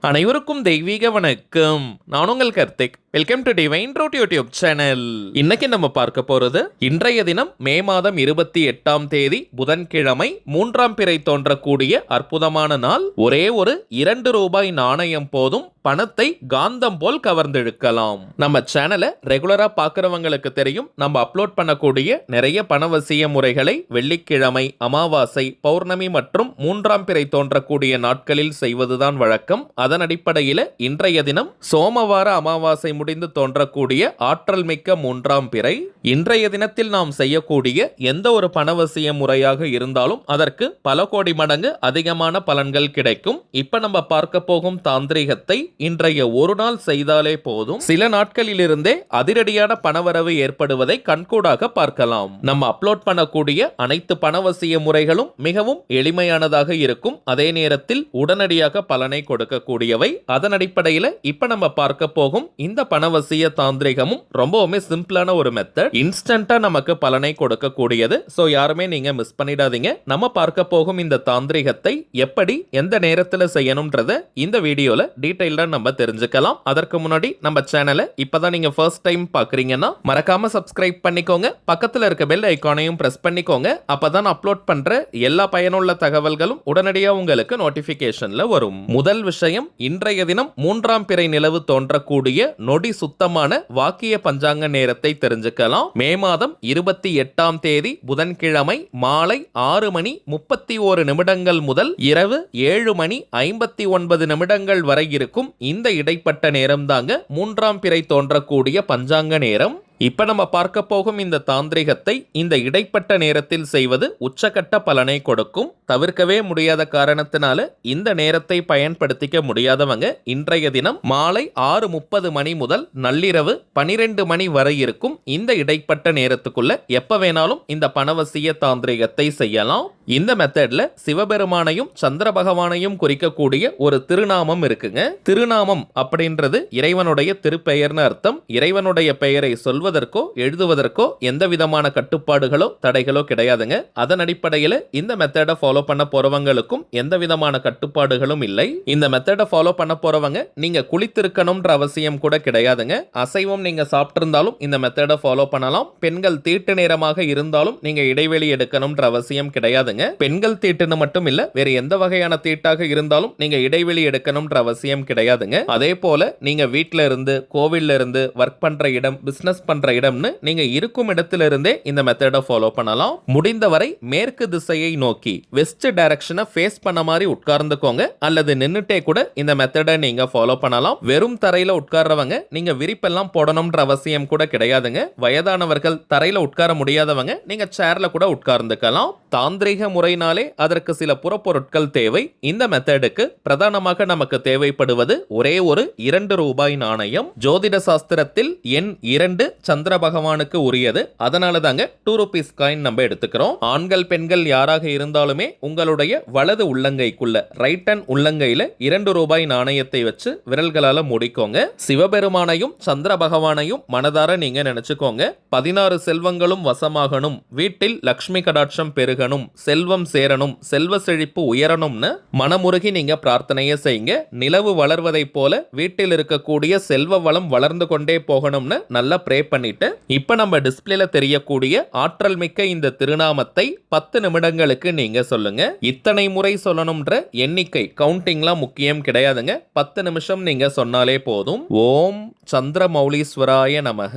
அனைவருக்கும் தெய்வீக வணக்கம். நான் உங்கள் Karthik. Welcome to divine root YouTube channel. இன்னைக்கு நம்ம பார்க்க போறது இன்றைய தினம் மே மாதம் 28ஆம் தேதி புதன்கிழமை 3ஆம் பிறை தோன்றக்கூடிய அற்புதமான நாள். ஒரே ஒரு 2 ரூபாய் நாணயம் போதும் பணத்தை காந்தம் போல் கவர்ந்தெழுக்கலாம். நம்ம சேனலை ரெகுலரா பார்க்கறவங்களுக்கு தெரியும், நம்ம அப்லோட் பண்ணக்கூடிய நிறைய பணவசிய முறைகளை வெள்ளிக்கிழமை, அமாவாசை, பௌர்ணமி மற்றும் 3ஆம் பிறை தோன்றக்கூடிய நாட்களில் செய்வதுதான் வழக்கம். அதன் அடிப்படையில் இன்றைய தினம் சோமவார அமாவாசை முடிந்து தோன்றக்கூடிய ஆற்றல் மிக்க 3ஆம் பிறை. இன்றைய தினத்தில் நாம் செய்யக்கூடிய எந்த ஒரு பணவசிய முறையாக இருந்தாலும் அதற்கு பல கோடி மடங்கு அதிகமான பலன்கள் கிடைக்கும். இப்ப நம்ம பார்க்க போகும் தாந்திரிகத்தை இன்றைய ஒரு நாள் செய்தாலே போதும், சில நாட்களிலிருந்தே அதிரடியான பணவரவு ஏற்படுவதை கண்கூடாக பார்க்கலாம். நம்ம அப்லோட் பண்ணக்கூடிய அனைத்து பணவசிய முறைகளும் மிகவும் எளிமையானதாக இருக்கும், அதே நேரத்தில் உடனடியாக பலனை கொடுக்கக்கூடியவை. அதன் அடிப்படையில் இப்ப நம்ம பார்க்க போகும் இந்த பணவசிய தாந்திரிகமும் ரொம்பவுமே சிம்பிளான ஒரு மெத்தட், இன்ஸ்டன்டா நமக்கு பலனை கொடுக்கக்கூடியது. சோ யாருமே நீங்க மிஸ் பண்ணிடாதீங்க. நம்ம பார்க்க போகும் இந்த தாந்திரிகத்தை எப்படி எந்த நேரத்தில் செய்யணும்ன்றத இந்த வீடியோல டீடைல்டா நம்ம தெரிஞ்சுக்கலாம். அதற்கு முன்னாடி நம்ம சேனலை இப்பதான் நீங்க ஃபர்ஸ்ட் டைம் பாக்குறீங்கன்னா மறக்காம சப்ஸ்கிரைப் பண்ணிக்கோங்க, பக்கத்துல இருக்க பெல் ஐகானையும் பிரஸ் பண்ணிக்கோங்க. அப்பதான் அப்லோட் பண்ற எல்லா பயனுள்ள தகவல்களும் உடனடியாக உங்களுக்கு நோட்டிபிகேஷன்ல வரும். முதல் விஷயம், இன்றைய தினம் 3ஆம் பிறை நிலவு தோன்றக்கூடிய நொடி சுத்தமான வாக்கிய பஞ்சாங்க நேரத்தை தெரிஞ்சுக்கலாம். மே மாதம் 28ஆம் தேதி புதன்கிழமை மாலை 6 மணி 31 நிமிடங்கள் முதல் இரவு 7 மணி 59 நிமிடங்கள் வரை இருக்கும். இந்த இடைப்பட்ட நேரம் தாங்க 3ஆம் பிறை தோன்றக்கூடிய பஞ்சாங்க நேரம். இப்ப நம்ம பார்க்க போகும் இந்த தாந்திரிகத்தை இந்த இடைப்பட்ட நேரத்தில் செய்வது உச்சகட்ட பலனை கொடுக்கும். தவிர்க்கவே முடியாத காரணத்தினால இந்த நேரத்தை பயன்படுத்திக்க முடியாதவங்க இன்றைய தினம் மாலை 6:30 மணி முதல் நள்ளிரவு 12 மணி வரை இருக்கும் இந்த இடைப்பட்ட நேரத்துக்குள்ள எப்ப வேணாலும் இந்த பணவசிய தாந்திரிகத்தை செய்யலாம். இந்த மெத்தட்ல சிவபெருமானையும் சந்திர பகவானையும் குறிக்கக்கூடிய ஒரு திருநாமம் இருக்குங்க. திருநாமம் அப்படின்றது இறைவனுடைய திருப்பெயர்னு அர்த்தம். இறைவனுடைய பெயரை சொல்வதற்கோ எழுதுவதற்கோ எந்த விதமான கட்டுப்பாடுகளோ தடைகளோ கிடையாதுங்க. அதன் அடிப்படையில் இந்த மெத்தடை ஃபாலோ பண்ண போறவங்களுக்கும் எந்த விதமான கட்டுப்பாடுகளும் இல்லை. இந்த மெத்தடை ஃபாலோ பண்ண போறவங்க நீங்க குளித்திருக்கணும்ன்ற அவசியம் கூட கிடையாதுங்க. அசைவம் நீங்க சாப்பிட்டிருந்தாலும் இந்த மெத்தடை ஃபாலோ பண்ணலாம். பெண்கள் தீட்டு நேரமாக இருந்தாலும் நீங்க இடைவெளி எடுக்கணும்ன்ற அவசியம் கிடையாதுங்க. பெண்கள் தீட்டுன்னு மட்டும் இல்ல, வேற எந்த வகையான தீட்டாக இருந்தாலும் நீங்க இடைவெளி எடுக்கணும்ன்ற அவசியம் கிடையாதுங்க. அதே போல நீங்க வீட்ல இருந்து, கோவில்ல இருந்து, ஒர்க் பண்ற இடம், பிசினஸ் பண்ற இடம்னு நீங்க இருக்கும் இடத்துல இருந்தே இந்த மெத்தடை ஃபாலோ பண்ணலாம். முடிந்தவரை மேற்கு திசையை நோக்கி வெஸ்ட் டைரக்ஷனை ஃபேஸ் பண்ண மாதிரி உட்கார்ந்துக்கோங்க, அல்லது நின்னுட்டே கூட இந்த மெத்தடை நீங்க ஃபாலோ பண்ணலாம். வெறும் தரையில உட்கார்றவங்க நீங்க விரிப்பெல்லாம் போடணும்ன்ற அவசியம் கூட கிடையாதுங்க. வயதானவர்கள், தரையில உட்கார முடியாதவங்க நீங்க சேர்ல கூட உட்கார்ந்துக்கலாம். தாந்திரிக முறையினாலே அதற்கு சில புறப்பொருட்கள் தேவை. இந்த மெத்தடுக்கு பிரதானமாக நமக்கு தேவைப்படுவது ஒரே ஒரு 2 ரூபாய் நாணயம். ஜோதிட சாஸ்திரத்தில் எண் 2 சந்திர பகவானுக்கு உரியது. அதனால தாங்க 2 rupees காயின் நம்ம எடுத்துக்கிறோம். ஆண்கள் பெண்கள் யாராக இருந்தாலுமே உங்களுடைய வலது உள்ளங்கைக்குள்ள, ரைட் ஹேண்ட் உள்ளங்கையில 2 ரூபாய் நாணயத்தை வச்சு விரல்களால முடிக்கோங்க. சிவபெருமானையும் சந்திர பகவானையும் மனதார நீங்க நினைச்சுக்கோங்க. 16 செல்வங்களும் வசமாகணும், வீட்டில் லக்ஷ்மி கடாட்சம் பெருகணும், செல்வம் சேரணும், செல்வ செழிப்பு உயரணும்னு மனமுருகி நீங்க பிரார்த்தனையை செய்யுங்க. நிலவு வளர்வதை போல வீட்டில் இருக்கக்கூடிய செல்வ வளம் வளர்ந்து கொண்டே போகணும்னு நல்லா ப்ரே பண்ணிட்டு இப்ப நம்ம டிஸ்பிளேல தெரியக்கூடிய ஆற்றல் மிக்க இந்த திருநாமத்தை 10 நிமிடங்களுக்கு நீங்க சொல்லுங்க. இத்தனை முறை சொல்லணும்ன்ற எண்ணிக்கை கவுண்டிங்லாம் முக்கியம் கிடையாதுங்க. 10 நிமிஷம் நீங்க சொன்னாலே போதும். ஓம் சந்திரமௌலீஸ்வராய நமக,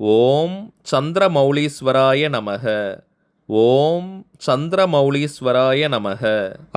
ஓம் சந்திரமௌலீஸ்வராய நமக, ஓம் சந்திரமௌலீஸ்வராய நமக.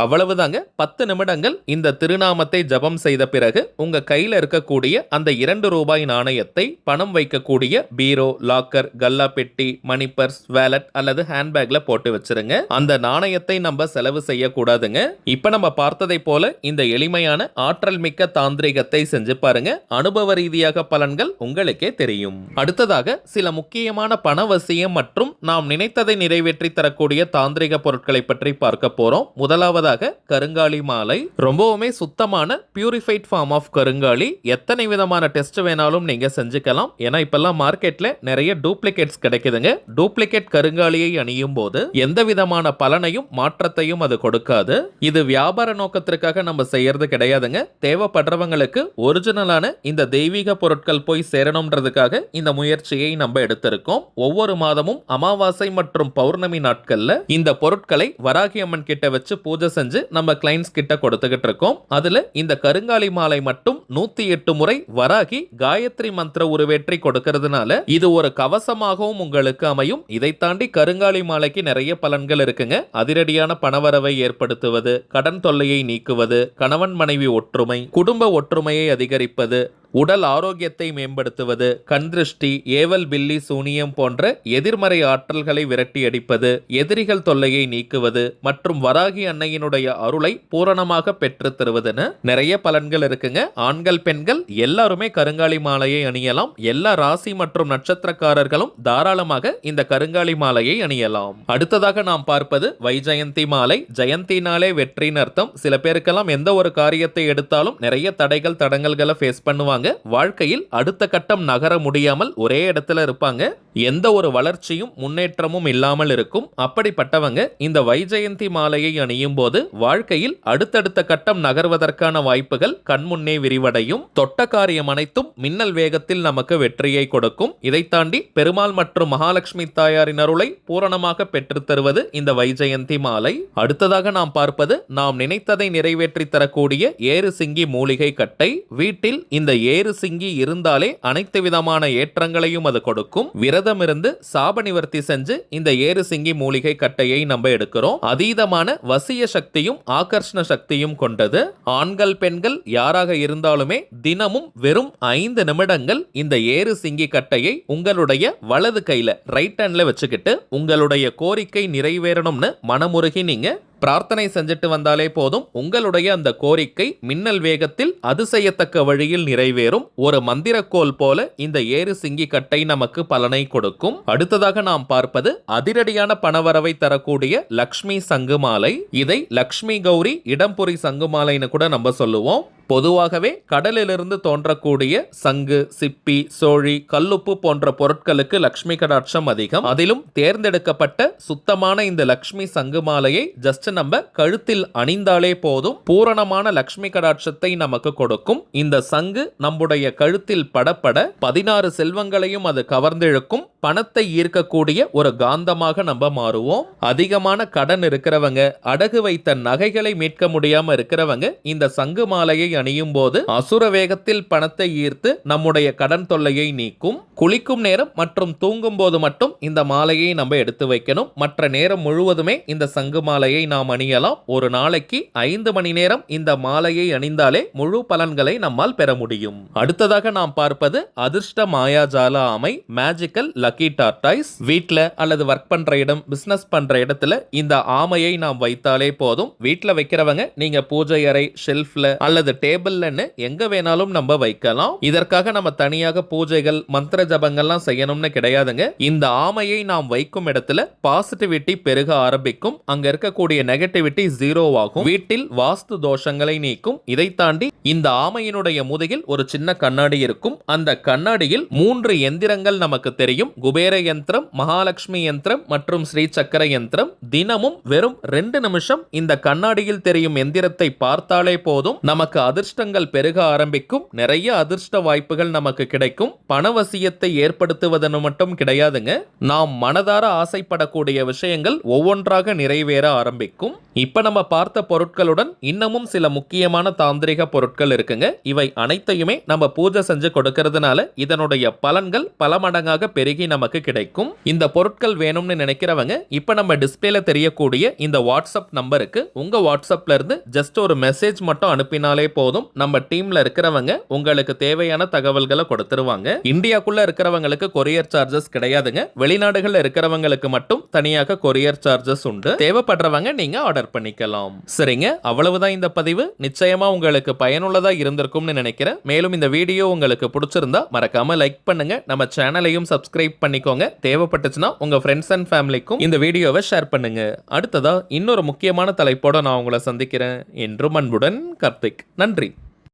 அவ்வளவுதாங்க. 10 நிமிடங்கள் இந்த திருநாமத்தை ஜபம் செய்த பிறகு உங்க கையில இருக்கக்கூடிய அந்த 2 ரூபாய் நாணயத்தை பணம் வைக்கக்கூடிய பீரோ, லாக்கர், கல்லா பெட்டி, மணி பர்ஸ், வேலட் அல்லது ஹேண்ட்பேக்ல போட்டு வச்சிருங்க. அந்த நாணயத்தை நம்ம செலவு செய்யக்கூடாதுங்க. இப்ப நம்ம பார்த்ததை போல இந்த எளிமையான ஆற்றல் மிக்க தாந்திரிகத்தை செஞ்சு பாருங்க. அனுபவ ரீதியாக பலன்கள் உங்களுக்கே தெரியும். அடுத்ததாக சில முக்கியமான பணவசியம் மற்றும் நாம் நினைத்ததை நிறைவேற்றி தரக்கூடிய தாந்திரிக தாந்திரிக பொருட்களை பற்றி பார்க்க போறோம். முதலாவதாக கருங்காலி மாலை. ரொம்பவுமே சுத்தமான பியூரிஃபைட் ஃபார்ம் ஆஃப் கருங்காலி. எத்தனை விதமான டெஸ்ட் வேணாலும் நீங்க செஞ்சுக்கலாம். ஏன்னா இப்பெல்லாம் மார்க்கெட்ல நிறைய டூப்ளிகேட்ஸ் கிடைக்குதுங்க. டூப்ளிகேட் கருங்காலியை அணியும் போது எந்த விதமான பலனையும் மாற்றத்தையும் அது கொடுக்காது. இது வியாபார நோக்கத்திற்காக நம்ம செய்யறது கிடையாதுங்க. தேவைப்படுறவங்களுக்கு ஒரிஜினலான இந்த தெய்வீக பொருட்கள் போய் சேரணும்ன்றதுக்காக இந்த முயற்சியை நம்ம எடுத்திருக்கோம். ஒவ்வொரு மாதமும் அமாவாசை மற்றும் பௌர்ணமி நாட்கள்ல இந்த பொருட்களை வராகி அம்மன் கிட்ட வச்சு பூஜை செஞ்சு நம்ம கிளைண்ட்ஸ் கிட்ட கொடுத்துக்கிட்டு இருக்கோம். அதுல இந்த கருங்காலி மாலை மட்டும் 108 முறை வராகி காயத்ரி மந்திர உருவேற்றி கொடுக்கிறதுனால இது ஒரு கவசமாகவும் உங்களுக்கு அமையும். இதை தாண்டி கருங்காலி மாலைக்கு நிறைய பலன்கள் இருக்குங்க. அதிரடியான பணவரவை ஏற்படுத்துவது, கடன் தொல்லையை நீக்குவது, கணவன் மனைவி ஒற்றுமை, குடும்ப ஒற்றுமையை அதிகரிப்பது, உடல் ஆரோக்கியத்தை மேம்படுத்துவது, கண்திருஷ்டி, ஏவல் பில்லி சூனியம் போன்ற எதிர்மறை ஆற்றல்களை விரட்டி அடிப்பது, எதிரிகள் தொல்லையை நீக்குவது மற்றும் வராகி அன்னையினுடைய அருளை பூரணமாக பெற்று தருவதுன்னு நிறைய பலன்கள் இருக்குங்க. ஆண்கள் பெண்கள் எல்லாருமே கருங்காலி மாலையை அணியலாம். எல்லா ராசி மற்றும் நட்சத்திரக்காரர்களும் தாராளமாக இந்த கருங்காலி மாலையை அணியலாம். அடுத்ததாக நாம் பார்ப்பது வைஜெயந்தி மாலை. ஜெயந்தினாலே வெற்றின்னு அர்த்தம். சில பேருக்கெல்லாம் எந்த ஒரு காரியத்தை எடுத்தாலும் நிறைய தடைகள் தடங்கல்களை ஃபேஸ் பண்ணுவாங்க. வாழ்க்கையில் அடுத்த கட்டம் நகர முடியாமல் ஒரே இடத்துல இருப்பாங்க. எந்த ஒரு வளர்ச்சியும் முன்னேற்றமும் இல்லாமல் இருக்கும். அப்படிப்பட்டவங்க இந்த வைஜெயந்தி மாலையை அணியும் போது வாழ்க்கையில் அடுத்தடுத்த கட்டம் நகர்வதற்கான வாய்ப்புகள் கண்முன்னே விரிவடையும். தொட்ட காரியம் அனைத்தும் மின்னல் வேகத்தில் நமக்கு வெற்றியை கொடுக்கும். இதை தாண்டி பெருமாள் மற்றும் மகாலட்சுமி தாயாரின் அருளை பூரணமாக பெற்றுத் தருவது இந்த வைஜெயந்தி மாலை. அடுத்ததாக நாம் பார்ப்பது நாம் நினைத்ததை நிறைவேற்றி தரக்கூடிய ஏறு சிங்கி மூலிகை கட்டை. வீட்டில் இந்த ஏறு சிங்கி இருந்தாலே அனைத்து விதமான ஏற்றங்களையும் அது கொடுக்கும். விரதம் இருந்து சாப நிவர்த்தி செஞ்சு இந்த ஏறு சிங்கி மூலிகை கட்டையை நம்ம எடுக்கிறோம். அதீதமான வசிய சக்தியும் ஆகர்ஷண சக்தியும் கொண்டது. ஆண்கள் பெண்கள் யாராக இருந்தாலுமே தினமும் வெறும் 5 நிமிடங்கள் இந்த ஏறு சிங்கி கட்டையை உங்களுடைய வலது கையில ரைட் ஹேண்ட்ல வச்சுக்கிட்டு உங்களுடைய கோரிக்கை நிறைவேறணும்னு மனமுருகி நீங்க பிரார்த்தனை செஞ்சுட்டு வந்தாலே போதும். உங்களுடைய அந்த கோரிக்கை மின்னல் வேகத்தில் அதிசயத்தக்க வழியில் நிறைவேறும். ஒரு மந்திரக்கோல் போல இந்த ஏறு சிங்கி கட்டை நமக்கு பலனை கொடுக்கும். அடுத்ததாக நாம் பார்ப்பது அதிரடியான பணவரவை தரக்கூடிய லக்ஷ்மி சங்கு மாலை. இதை லக்ஷ்மி கௌரி இடம்புரி சங்கு மாலைன்னு கூட நம்ம சொல்லுவோம். பொதுவாகவே கடலிலிருந்து தோன்றக்கூடிய சங்கு, சிப்பி, சோழி, கல்லுப்பு போன்ற பொருட்களுக்கு லக்ஷ்மி கடாட்சம் அதிகம். அதிலும் தேர்ந்தெடுக்கப்பட்ட சுத்தமான இந்த லக்ஷ்மி சங்கு மாலையை ஜஸ்ட் நம்ம கழுத்தில் அணிந்தாலே போதும். பூரணமான லக்ஷ்மி கடாட்சத்தை நமக்கு கொடுக்கும். இந்த சங்கு நம்முடைய கழுத்தில் படப்பட 16 செல்வங்களையும் அது கவர்ந்திழுக்கும். பணத்தை ஈர்க்கக்கூடிய ஒரு காந்தமாக நம்ம மாறுவோம். அதிகமான கடன் இருக்கிறவங்க, அடகு வைத்த நகைகளை மீட்க முடியாம இருக்கிறவங்க இந்த சங்கு மாலையை அணியும் போது அசுர வேகத்தில் பணத்தை ஈர்த்து நம்முடைய கடன் தொல்லையை நீக்கும். குளிக்கும் நேரம் மற்றும் தூங்கும் போது மட்டும் இந்த மாலையை நம்ம எடுத்து வைக்கணும். மற்ற நேரம் முழுவதுமே இந்த சங்கு மாலையை நாம் அணியலாம். ஒரு நாளைக்கு 5 மணி நேரம் இந்த மாலையை அணிந்தாலே முழு பலன்களை நம்மால் பெற முடியும். அடுத்ததாக நாம் பார்ப்பது அதிர்ஷ்ட மாயாஜால ஆமை, மேஜிக்கல் லக்கி டார்டாய்ஸ். வீட்ல அல்லது ஒர்க் பண்ற இடம், பிசினஸ் பண்ற இடத்துல இந்த ஆமையை நாம் வைத்தாலே போதும். வீட்ல வைக்கிறவங்க நீங்க பூஜை அறை, ஷெல்ஃப்ல அல்லது டேபிள்னு எங்க வேணாலும் நம்ம வைக்கலாம். இதற்காக நம்ம தனியாக பூஜைகள், மந்திர ஜபங்கள்லாம் செய்யணும்னு கிடையாதுங்க. இந்த ஆமையை நாம் வைக்கும் இடத்துல பாசிட்டிவிட்டி பெருக ஆரம்பிக்கும். அங்க இருக்கக்கூடிய நெகட்டிவிட்டி 0 ஆகும். வீட்டில் வாஸ்து தோஷங்களை நீக்கும். இதை தாண்டி இந்த ஆமையினுடைய முதுகில் ஒரு சின்ன கண்ணாடி இருக்கும். அந்த கண்ணாடியில் 3 எந்திரங்கள் நமக்கு தெரியும். குபேர யந்திரம், மகாலட்சுமி யந்திரம் மற்றும் ஸ்ரீ சக்கர யந்திரம். தினமும் வெறும் 2 நிமிஷம் இந்த கண்ணாடியில் தெரியும் எந்திரத்தை பார்த்தாலே போதும் நமக்கு அதிர்ஷ்டங்கள் பெருக ஆரம்பிக்கும். நிறைய அதிர்ஷ்ட வாய்ப்புகள் நமக்கு கிடைக்கும். பணவசியத்தை ஏற்படுத்துவதன் மட்டும் கிடையாதுங்க. நாம் மனதார ஆசைப்படக்கூடிய விஷயங்கள் ஒவ்வொன்றாக நிறைவேற ஆரம்பிக்கும். இப்ப நம்ம பார்த்த பொருட்களுடன் இன்னமும் சில முக்கியமான தாந்திரிக பொருட்கள் இருக்குங்க. இவை அனைத்தையுமே நம்ம பூஜை செஞ்சு கொடுக்கிறதுனால இதனுடைய பலன்கள் பல மடங்காக பெருகி நமக்கு கிடைக்கும். இந்த பொருட்கள் வேணும்னு நினைக்கிறவங்க இப்ப நம்ம டிஸ்பிளேல தெரியக்கூடிய இந்த வாட்ஸ்அப் நம்பருக்கு உங்க வாட்ஸ்அப்ல இருந்து ஜஸ்ட் ஒரு மெசேஜ் மட்டும் அனுப்பினாலே போதும். நம்ம டீம்ல இருக்கிறவங்க உங்களுக்கு தேவையான தகவல்களை கொடுத்துருவாங்க. இந்தியாக்குள்ள இருக்கிறவங்களுக்கு கொரியர் சார்ஜஸ் கிடையாதுங்க. வெளிநாடுகள்ல இருக்கிறவங்களுக்கு மட்டும் தனியாக கொரியர் சார்ஜஸ் உண்டு. தேவைப்படுறவங்க நீங்க ஆர்டர் பண்ணிக்கலாம். சரிங்க, அவ்வளவுதான் இந்த பதிவு. நிச்சயமா உங்களுக்கு பயனுள்ளதா இருந்திருக்கும்னு நினைக்கிறேன். மேலும் இந்த வீடியோ உங்களுக்கு பிடிச்சிருந்தா மறக்காம லைக் பண்ணுங்க. நம்ம சேனலையும் சப்ஸ்கிரைப் பண்ணிக்கோங்க. தேவைப்பட்டுச்சுன்னா உங்க ஃப்ரெண்ட்ஸ் அண்ட் ஃபேமிலிக்கும் இந்த வீடியோவை ஷேர் பண்ணுங்க. அடுத்ததா இன்னொரு முக்கியமான தலைப்போட நான் உங்களை சந்திக்கிறேன். என்றும் அன்புடன் கார்த்திக். நன்றி.